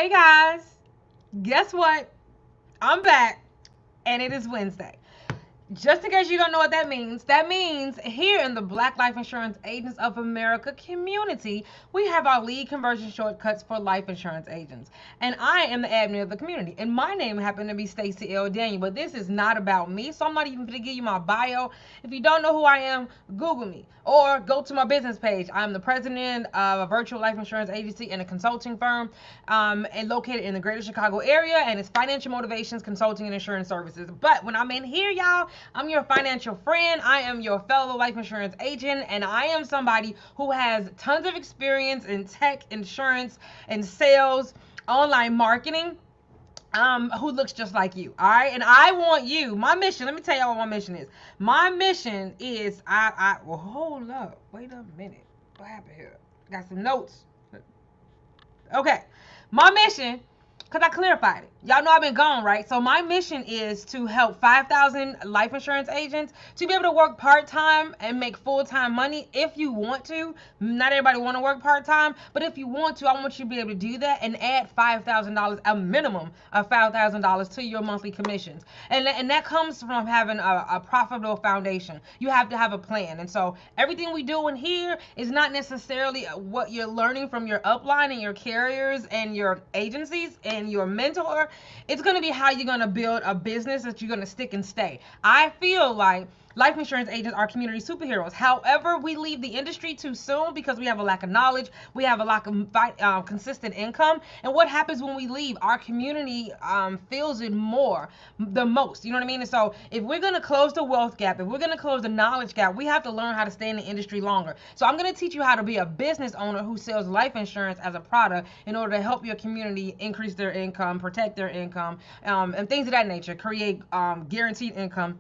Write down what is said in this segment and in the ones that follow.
Hey guys, guess what? I'm back and it is Wednesday. Just in case you don't know what that means here in the Black Life Insurance Agents of America community, we have our lead conversion shortcuts for life insurance agents. And I am the admin of the community. And my name happened to be Stacey L. Daniel, but this is not about me, so I'm not even going to give you my bio. If you don't know who I am, Google me or go to my business page. I'm the president of a virtual life insurance agency and a consulting firm and located in the greater Chicago area, and it's financial motivations, consulting, and insurance services. But when I'm in here, y'all, I'm your financial friend. I am your fellow life insurance agent, and I am somebody who has tons of experience in tech, insurance, and sales, online marketing, who looks just like you. All right. And I want you, my mission, let me tell y'all what my mission is. My mission is, well, hold up. Wait a minute. What happened here? Got some notes. Okay. My mission, because I clarified it. Y'all know I've been gone, right? So my mission is to help 5,000 life insurance agents to be able to work part-time and make full-time money if you want to. Not everybody want to work part-time, but if you want to, I want you to be able to do that and add $5,000, a minimum of $5,000 to your monthly commissions. And that comes from having a profitable foundation. You have to have a plan. And so everything we do in here is not necessarily what you're learning from your upline and your carriers and your agencies and your mentor. It's going to be how you're going to build a business that you're going to stick and stay. I feel like life insurance agents are community superheroes. However, we leave the industry too soon because we have a lack of knowledge. We have a lack of consistent income. And what happens when we leave? Our community feels it the most. You know what I mean? And so if we're going to close the wealth gap, if we're going to close the knowledge gap, we have to learn how to stay in the industry longer. So I'm going to teach you how to be a business owner who sells life insurance as a product in order to help your community increase their income, protect their income, and things of that nature, create guaranteed income,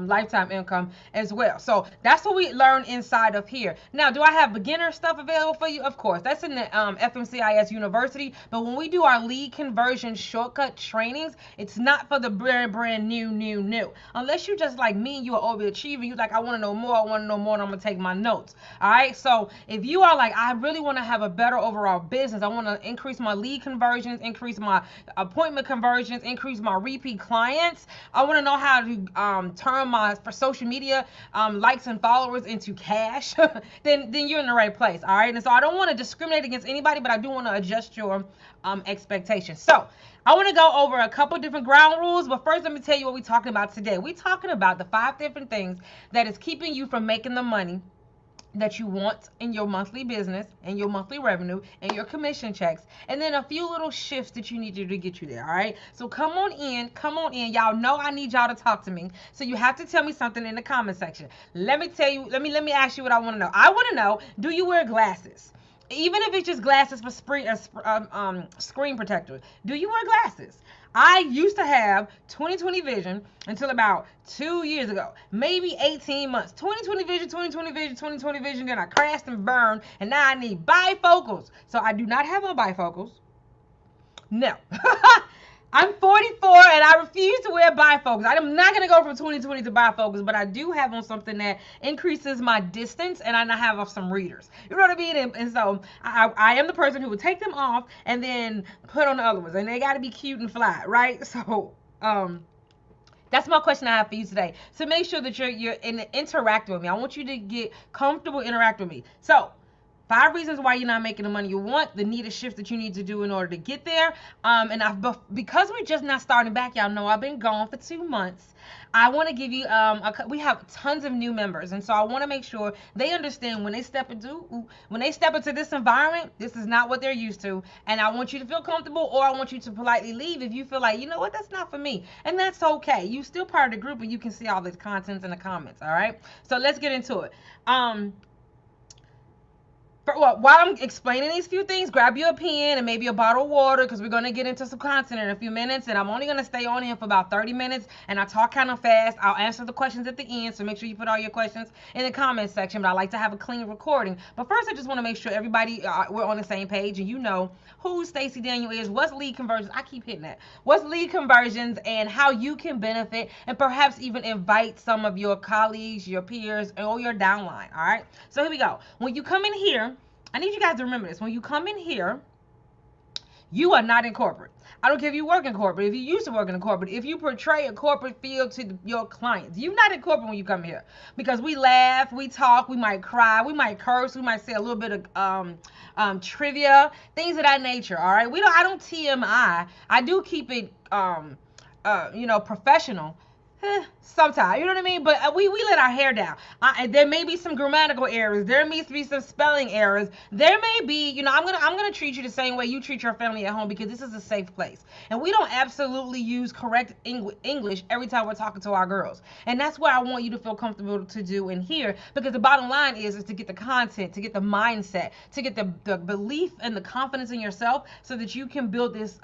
lifetime income as well. So that's what we learn inside of here. Now, do I have beginner stuff available for you? Of course, that's in the FMCIS University. But when we do our lead conversion shortcut trainings, it's not for the brand new. Unless you just like me, you are overachieving. You like, I want to know more. And I'm gonna take my notes. All right. So if you are like, I really want to have a better overall business, I want to increase my lead conversions, increase my appointment conversions, increase my repeat clients. I want to know how to turn my for social media likes and followers into cash, then you're in the right place. All right. And so I don't want to discriminate against anybody, but I do want to adjust your expectations. So I want to go over a couple different ground rules, but first let me tell you what we're talking about today. We're talking about the 5 different things that is keeping you from making the money that you want in your monthly business and your monthly revenue and your commission checks, and then a few little shifts that you need to get you there. All right, so come on in. Y'all know I need y'all to talk to me, so you have to tell me something in the comment section. Let me ask you what I want to know. I want to know, do you wear glasses? Even if it's just glasses for screen protector, do you wear glasses? I used to have 20/20 vision until about 2 years ago, maybe 18 months. 20/20 vision, 20/20 vision, 20/20 vision. Then I crashed and burned, and now I need bifocals. So I do not have on bifocals. No. I'm 44 and I refuse to wear bifocals. I'm not going to go from 20/20 to bifocals, but I do have on something that increases my distance, and I have some readers. You know what I mean? And so I am the person who would take them off and then put on the other ones, and they got to be cute and fly, right? So that's my question I have for you today. So make sure that you're interacting with me. I want you to get comfortable interacting with me. So 5 reasons why you're not making the money you want, the needed shift that you need to do in order to get there. Because we're just not starting back, y'all know I've been gone for 2 months. I want to give you, we have tons of new members, and so I want to make sure they understand when they step into this environment, this is not what they're used to, and I want you to feel comfortable, or I want you to politely leave if you feel like, you know what, that's not for me, and that's okay. You still part of the group, and you can see all the contents in the comments. All right, so let's get into it. While I'm explaining these few things, grab you a pen and maybe a bottle of water, because we're going to get into some content in a few minutes, and I'm only going to stay on here for about 30 minutes, and I talk kind of fast. I'll answer the questions at the end, so make sure you put all your questions in the comment section, but I like to have a clean recording. But first, I just want to make sure everybody, we're on the same page, and you know who Stacey Daniel is, what's lead conversions, I keep hitting that, what's lead conversions, and how you can benefit, and perhaps even invite some of your colleagues, your peers, or your downline. All right, so here we go. When you come in here, I need you guys to remember this. When you come in here, You are not in corporate. I don't care if you work in corporate, if you used to work in a corporate, if you portray a corporate feel to your clients. You're not in corporate when you come here, because we laugh, we talk, we might cry, we might curse, we might say a little bit of trivia, things of that nature. All right, I don't TMI. I do keep it professional. Sometimes, you know what I mean? But we let our hair down. There may be some grammatical errors. There may be some spelling errors. There may be, I'm gonna treat you the same way you treat your family at home, because this is a safe place, and we don't absolutely use correct English every time we're talking to our girls. And that's what I want you to feel comfortable to do in here, because the bottom line is to get the content, to get the mindset, to get the belief and the confidence in yourself, so that you can build this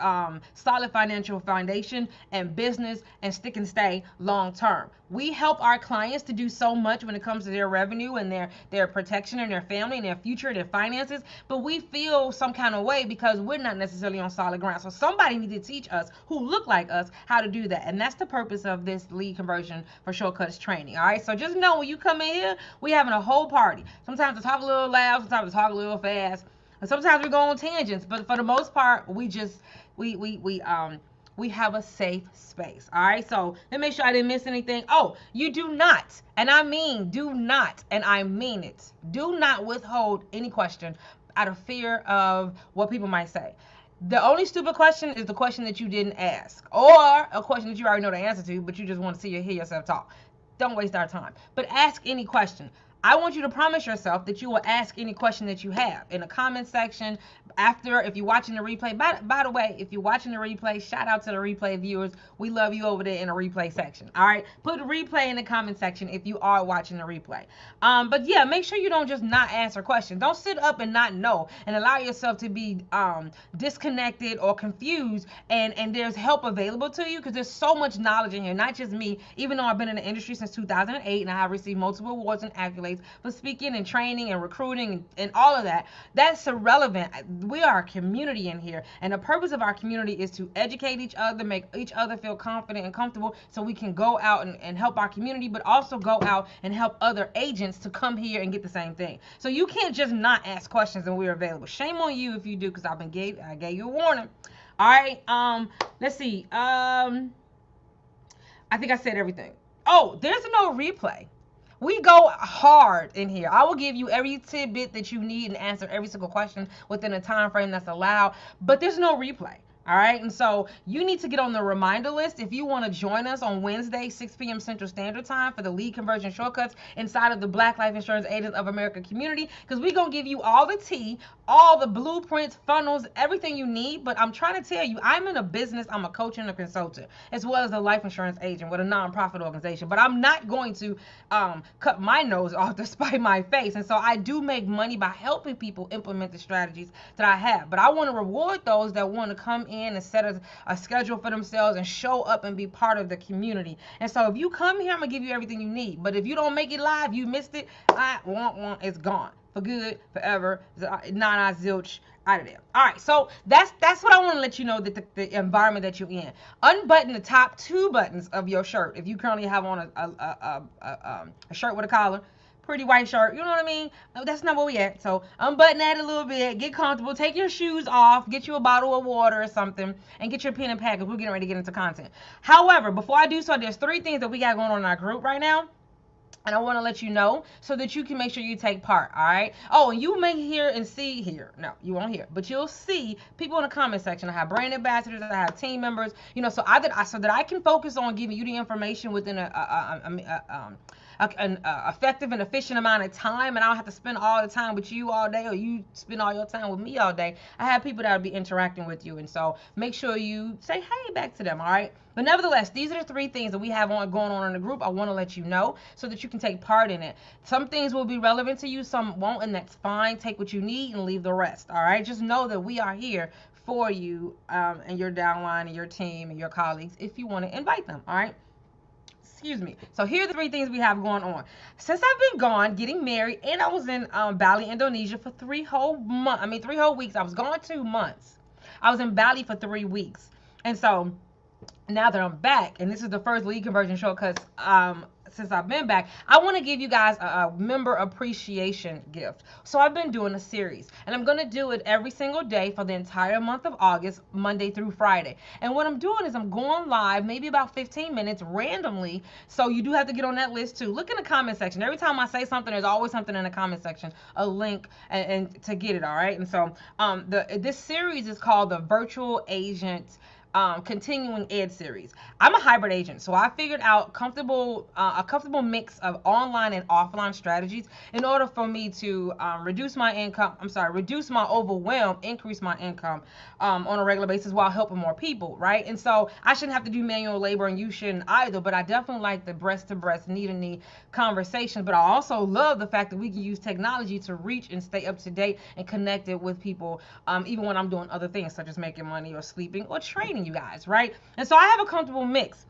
solid financial foundation and business and stick and stay long term. We help our clients to do so much when it comes to their revenue and their protection and their family and their future and their finances, but we feel some kind of way because we're not necessarily on solid ground. So somebody needs to teach us, who look like us, how to do that. And that's the purpose of this lead conversion for shortcuts training. All right, so just know when you come in here, we having a whole party. Sometimes I talk a little loud, sometimes I talk a little fast, and sometimes we go on tangents, but for the most part, we have a safe space. All right, so let me make sure I didn't miss anything. Oh, you do not, and I mean do not, and I mean it, do not withhold any question out of fear of what people might say. The only stupid question is the question that you didn't ask, or a question that you already know the answer to, but you just want to hear yourself talk. Don't waste our time, but ask any question. I want you to promise yourself that you will ask any question that you have in the comment section after, if you're watching the replay. By the way, if you're watching the replay, shout out to the replay viewers. We love you over there in the replay section. All right, put replay in the comment section if you are watching the replay. But yeah, make sure you don't just not answer questions. Don't sit up and not know and allow yourself to be disconnected or confused, and there's help available to you, because there's so much knowledge in here. Not just me, even though I've been in the industry since 2008 and I have received multiple awards and accolades for speaking and training and recruiting and all of that. That's irrelevant. We are a community in here, and the purpose of our community is to educate each other, make each other feel confident and comfortable, so we can go out and help our community, but also go out and help other agents to come here and get the same thing. So you can't just not ask questions, and we're available. Shame on you if you do, because I gave you a warning. All right, let's see. I think I said everything. Oh, there's no replay. We go hard in here. I will give you every tidbit that you need and answer every single question within a time frame that's allowed, but there's no replay. All right, and so you need to get on the reminder list if you want to join us on Wednesday, 6 p.m. Central Standard Time for the lead conversion shortcuts inside of the Black Life Insurance Agents of America community, because we're going to give you all the tea, all the blueprints, funnels, everything you need. But I'm trying to tell you, I'm in a business, I'm a coach and a consultant, as well as a life insurance agent with a nonprofit organization. But I'm not going to cut my nose off to spite my face. And so I do make money by helping people implement the strategies that I have. But I want to reward those that want to come in and set a schedule for themselves and show up and be part of the community. And so if you come here, I'm gonna give you everything you need. But if you don't make it live, you missed it. It's gone for good, forever. Nana zilch, out of there. All right, so that's what I want to let you know, that the environment that you're in. Unbutton the top 2 buttons of your shirt if you currently have on a shirt with a collar. Pretty white shirt, you know what I mean? That's not where we at. So unbutton that a little bit, get comfortable, take your shoes off, get you a bottle of water or something, and get your pen and pad, because we're getting ready to get into content. However, before I do so, there's 3 things that we got going on in our group right now, and I want to let you know so that you can make sure you take part. All right. Oh, and you may hear and see here. No, you won't hear, but you'll see people in the comment section. I have brand ambassadors, I have team members. So that I can focus on giving you the information within an effective and efficient amount of time, and I don't have to spend all the time with you all day, or you spend all your time with me all day. I have people that will be interacting with you, and so make sure you say hey back to them. All right. But nevertheless, these are the 3 things that we have going on in the group. I want to let you know so that you can take part in it. Some things will be relevant to you, some won't, and that's fine. Take what you need and leave the rest. All right. Just know that we are here for you and your downline and your team and your colleagues if you want to invite them. All right. Excuse me. So here are the 3 things we have going on. Since I've been gone, getting married, and I was in Bali, Indonesia for 3 whole weeks. I was gone 2 months. I was in Bali for 3 weeks. And so now that I'm back, and this is the first lead conversion shortcuts since I've been back, I want to give you guys a member appreciation gift. So I've been doing a series, and I'm going to do it every single day for the entire month of August, Monday through Friday. And what I'm doing is I'm going live, maybe about 15 minutes randomly. So you do have to get on that list too. Look in the comment section. Every time I say something, there's always something in the comment section, a link, and to get it. All right. And so this series is called the Virtual Agent continuing ed series. I'm a hybrid agent, so I figured out a comfortable mix of online and offline strategies in order for me to reduce my income. I'm sorry, reduce my overwhelm, increase my income on a regular basis while helping more people, right? And so I shouldn't have to do manual labor, and you shouldn't either. But I definitely like the breast to breast, knee to knee conversation. But I also love the fact that we can use technology to reach and stay up to date and connected with people, even when I'm doing other things such as making money or sleeping or training you guys, right? And so I have a comfortable mix.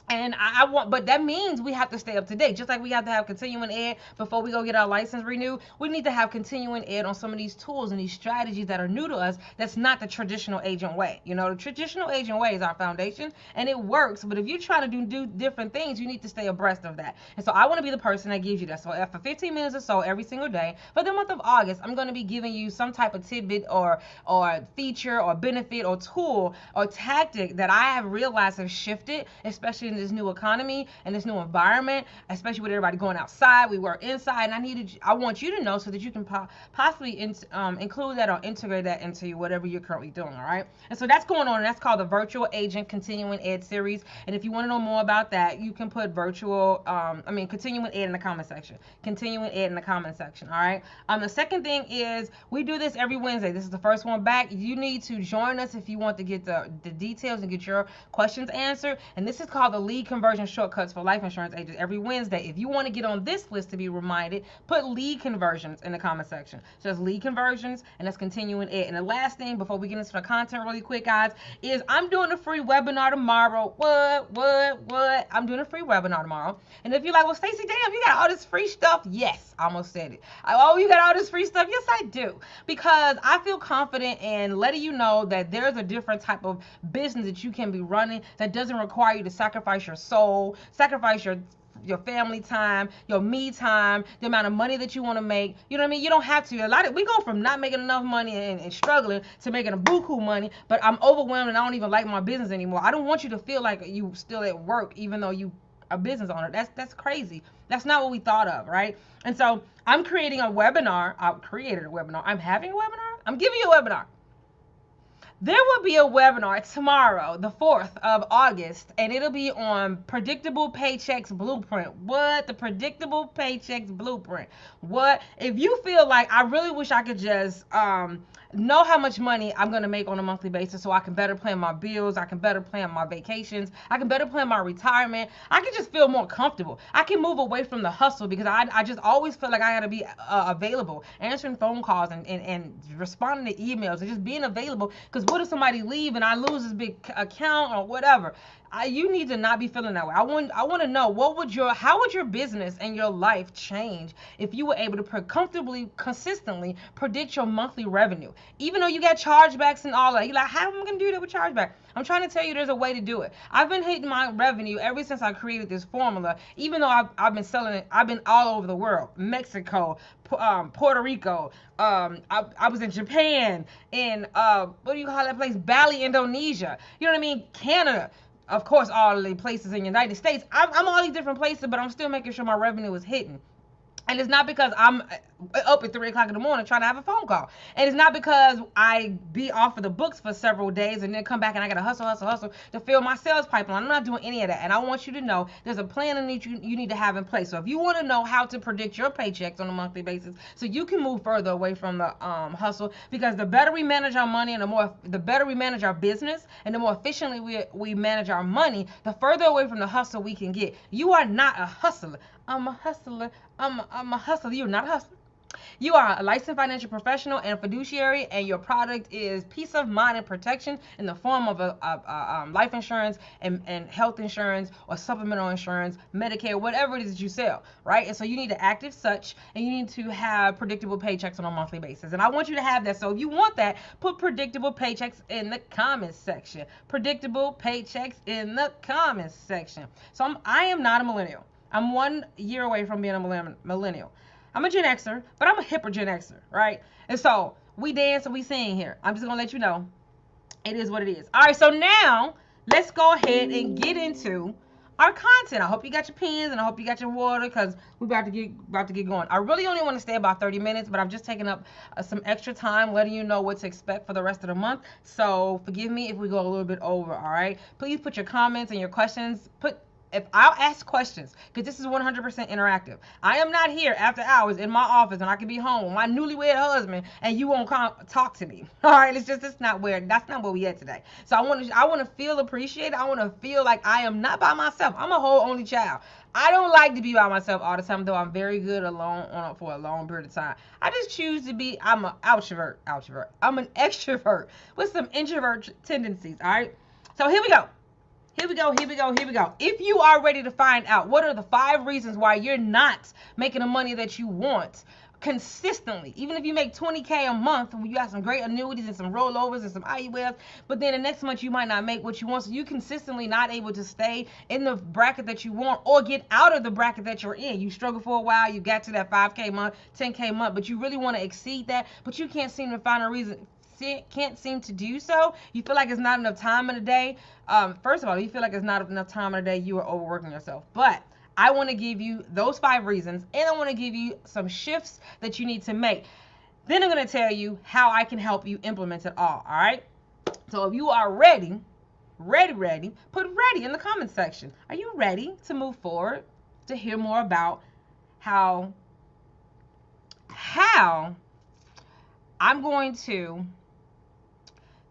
And I want, but that means we have to stay up to date. Just like we have to have continuing ed before we go get our license renewed, we need to have continuing ed on some of these tools and these strategies that are new to us. That's not the traditional agent way. You know, the traditional agent way is our foundation and it works. But if you're trying to do different things, you need to stay abreast of that. And so I want to be the person that gives you that. So for 15 minutes or so every single day for the month of August, I'm going to be giving you some type of tidbit or feature or benefit or tool or tactic that I have realized has shifted, especially in this new economy and this new environment, especially with everybody going outside. We work inside, and I want you to know so that you can possibly include that or integrate that into whatever you're currently doing. All right, and so that's going on, and that's called the Virtual Agent Continuing Ed series. And if you want to know more about that, you can put continuing ed in the comment section. Continuing ed in the comment section. All right. The second thing is we do this every Wednesday. This is the first one back. You need to join us if you want to get the details and get your questions answered. And this is called the Lead Conversion Shortcuts for Life Insurance Agents every Wednesday. If you want to get on this list to be reminded, put lead conversions in the comment section. So it's lead conversions, and that's continuing ed. And the last thing before we get into the content really quick, guys, is I'm doing a free webinar tomorrow. What? I'm doing a free webinar tomorrow. And if you're like, well, Stacey, damn, you got all this free stuff. Yes, I almost said it. Oh, you got all this free stuff? Yes, I do. Because I feel confident in letting you know that there's a different type of business that you can be running that doesn't require you to sacrifice your soul, sacrifice your family time, your me time, the amount of money that you want to make. You know what I mean? You don't have to. We go from not making enough money and struggling to making a buku money, but I'm overwhelmed and I don't even like my business anymore. I don't want you to feel like you still at work even though you a business owner. That's crazy. That's not what we thought of, right? And so I'm creating a webinar. I've created a webinar. I'm having a webinar. I'm giving you a webinar. There will be a webinar tomorrow, the 4th of August, and it'll be on Predictable Paychecks Blueprint. What? The Predictable Paychecks Blueprint. What? If you feel like I really wish I could just know how much money I'm going to make on a monthly basis so I can better plan my bills, I can better plan my vacations, I can better plan my retirement, I can just feel more comfortable. I can move away from the hustle because I just always feel like I got to be available, answering phone calls and responding to emails and just being available because what if somebody leave and I lose this big account or whatever? You need to not be feeling that way. I want to know how would your business and your life change if you were able to comfortably, consistently predict your monthly revenue, even though you got chargebacks and all that. You're like, how am I gonna do that with chargeback? I'm trying to tell you there's a way to do it. I've been hitting my revenue ever since I created this formula, even though I've been selling it. I've been all over the world, Mexico, Puerto Rico. I was in Japan, in what do you call that place? Bali, Indonesia. You know what I mean? Canada. Of course, all the places in the United States. I'm all these different places, but I'm still making sure my revenue is hitting. And it's not because I'm up at 3 o'clock in the morning trying to have a phone call. And it's not because I be off of the books for several days and then come back and I got to hustle to fill my sales pipeline. I'm not doing any of that. And I want you to know there's a plan that you need to have in place. So if you want to know how to predict your paychecks on a monthly basis so you can move further away from the hustle, because the better we manage our money and the better we manage our business and the more efficiently we manage our money, the further away from the hustle we can get. You are not a hustler. I'm a hustler. I'm a hustler. You're not a hustler. You are a licensed financial professional and fiduciary, and your product is peace of mind and protection in the form of a life insurance and health insurance or supplemental insurance, Medicare, whatever it is that you sell, right? And so you need to act as such, and you need to have predictable paychecks on a monthly basis. And I want you to have that. So if you want that, put predictable paychecks in the comments section. Predictable paychecks in the comments section. So I am not a millennial. I'm 1 year away from being a millennial. I'm a Gen Xer, but I'm a hipper Gen Xer, right? And so we dance and we sing here. I'm just gonna let you know it is what it is. All right, so now let's go ahead and get into our content. I hope you got your pens and I hope you got your water because we're about to get going. I really only want to stay about 30 minutes, but I'm just taking up some extra time letting you know what to expect for the rest of the month. So forgive me if we go a little bit over, all right? Please put your comments and your questions. If I'll ask questions, because this is 100% interactive. I am not here after hours in my office and I can be home with my newlywed husband and you won't talk to me. All right, it's not where we at today. So I want to feel appreciated. I want to feel like I am not by myself. I'm a whole only child. I don't like to be by myself all the time, though I'm very good alone for a long period of time. I just choose to be. I'm an outrovert. I'm an extrovert with some introvert tendencies. All right. So here we go. Here we go. If you are ready to find out what are the 5 reasons why you're not making the money that you want consistently, even if you make 20K a month, you got some great annuities and some rollovers and some IULs, but then the next month you might not make what you want, so you consistently not able to stay in the bracket that you want or get out of the bracket that you're in. You struggle for a while, you got to that 5K month, 10K month, but you really want to exceed that, but you can't seem to find a reason. Can't seem to do so. You feel like it's not enough time in the day. First of all, you feel like it's not enough time in the day, you are overworking yourself. But I want to give you those 5 reasons, and I want to give you some shifts that you need to make. Then I'm going to tell you how I can help you implement it all right? So if you are ready, put ready in the comment section. Are you ready to move forward, to hear more about how I'm going to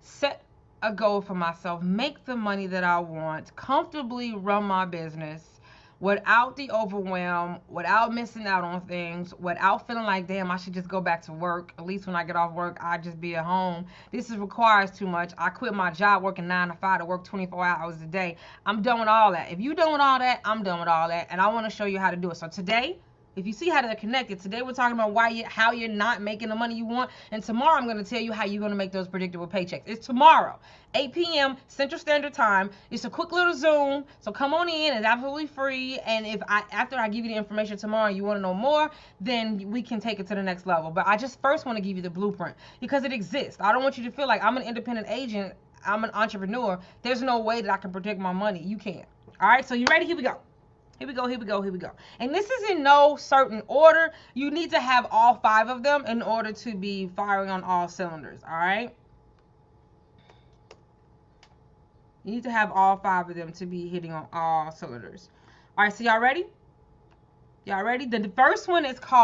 set a goal for myself, make the money that I want, comfortably run my business without the overwhelm, without missing out on things, without feeling like, damn, I should just go back to work. At least when I get off work, I just be at home. Requires too much. I quit my job working 9 to 5 to work 24 hours a day. I'm done with all that. If you're done with all that, I'm done with all that. And I want to show you how to do it. So today, if you see how they're connected, today we're talking about how you're not making the money you want, and tomorrow I'm going to tell you how you're going to make those predictable paychecks. It's tomorrow, 8 p.m. Central Standard Time. It's a quick little Zoom, so come on in. It's absolutely free, and after I give you the information tomorrow and you want to know more, then we can take it to the next level. But I just first want to give you the blueprint because it exists. I don't want you to feel like I'm an independent agent, I'm an entrepreneur. There's no way that I can predict my money. You can't. All right, so you ready? Here we go. And this is in no certain order. You need to have all 5 of them in order to be firing on all cylinders, all right? You need to have all 5 of them to be hitting on all cylinders. All right, so y'all ready? The first one is called